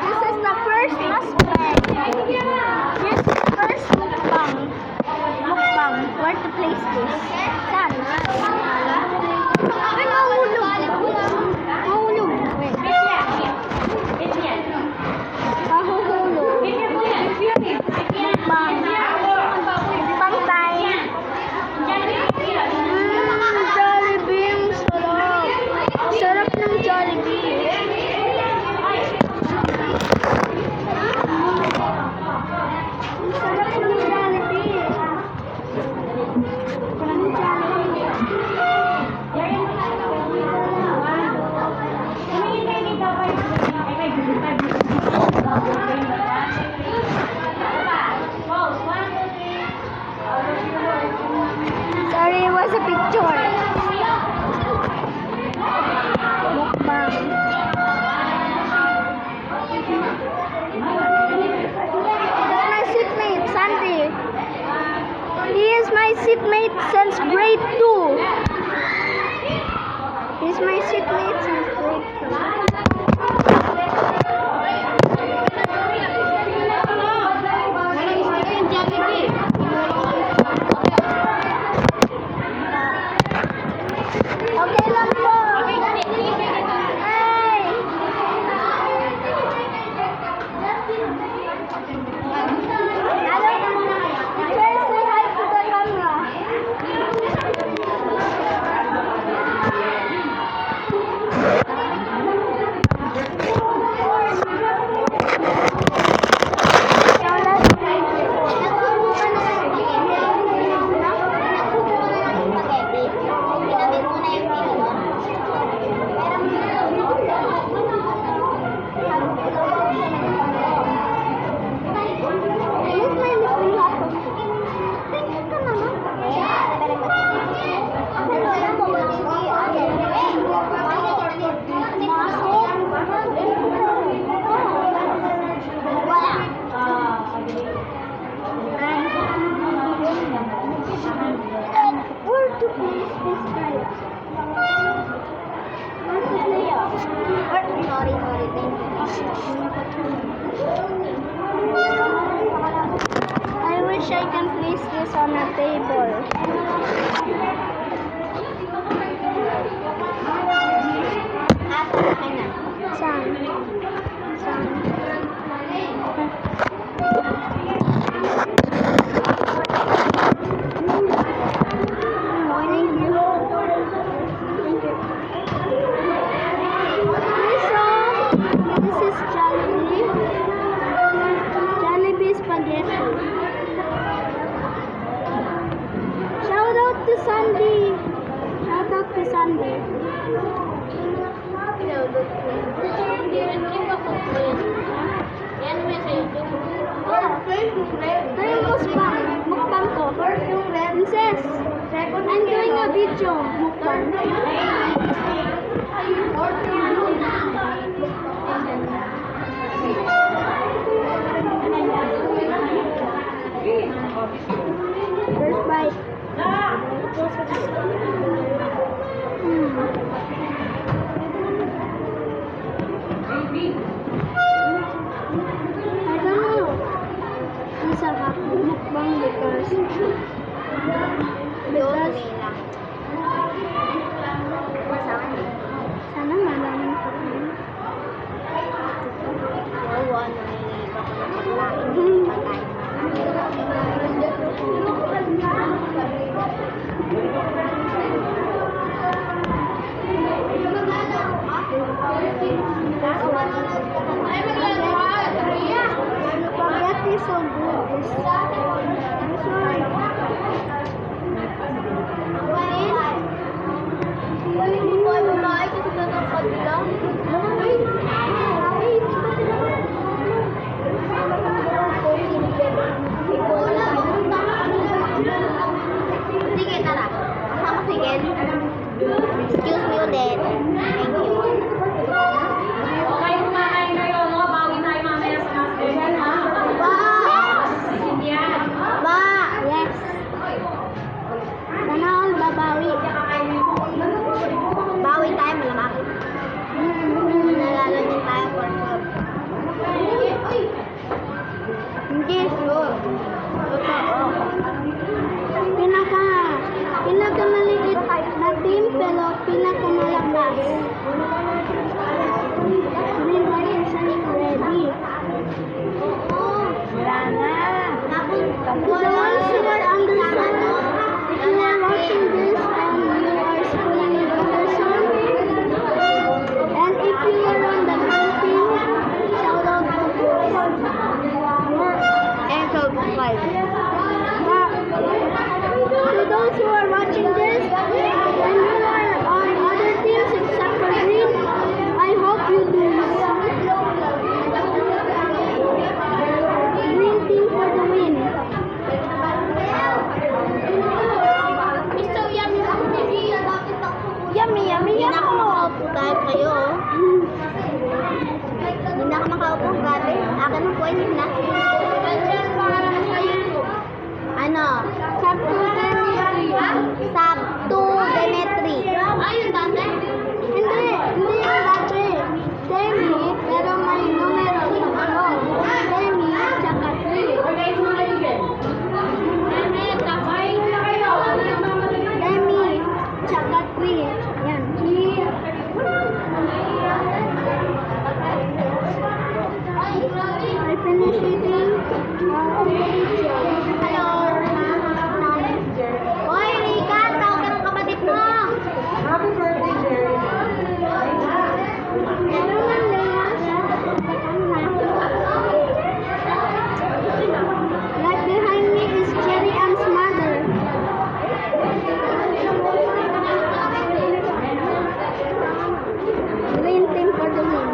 this is the first aspect. Here's the first mukbang. Mukbang. Where to place this? Saan? Ay, mahulog. Mahulog. Wait. Mahuhulog. Mukbang. Pantay. Jollibee. Sarap. Sarap ng Jollibee. Sarap ng Jollibee. Sorry, it was a picture. Mukbang. That's my seatmate, Sandy. He is my seatmate since grade 2. He's my seatmate since grade 2. Okay lang po. Hey! First, say hi to the camera. Where to place this guy? Where to play it? Sorry, thank you. I wish I can place this on a table. Saan? Shout out to Sandy. Mukbang ko. Princess, I'm doing a video. Mukbang. First bite. I don't know. It's a mukbang because guys who are watching this, and you are on other teams except for green, I hope you lose. Green team for the win. Mr. Yummy, yummy, yummy, Hindi na ako yummy. makaupo kahit kayo. Hindi na ako makaupo, grabe. Akin ang point na. Ano? Sabto Demetri. Ayun dati? Hindi yung dati. Demi, pero may numero sa ano. Demi, tsaka 3. Demi, tsaka 3. Yan. I finish eating. Hello. Hoy, Rika, tawag ka ng kapatid mo. Happy birthday, Jerry. Ano man, Leia? Right behind me is Cherry Ann's mother. Green team for the win.